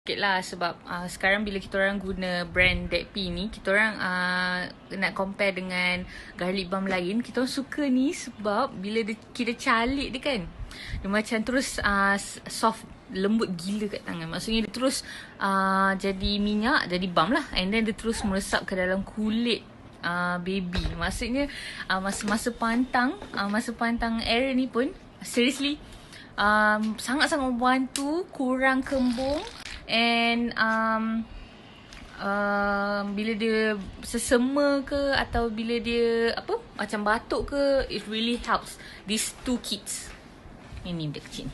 sikit lah sebab sekarang bila kita orang guna brand Dekpi ni, kita orang nak compare dengan garlic balm lain, kita orang suka ni sebab bila kita calik dia kan, dia macam terus soft, lembut gila kat tangan. Maksudnya dia terus jadi minyak, jadi balm lah, and then dia terus meresap ke dalam kulit baby. Maksudnya masa pantang era ni pun seriously sangat-sangat membantu kurang kembung. And bila dia selsema ke atau bila dia macam batuk ke, it really helps these two kids. Ini budak kecil.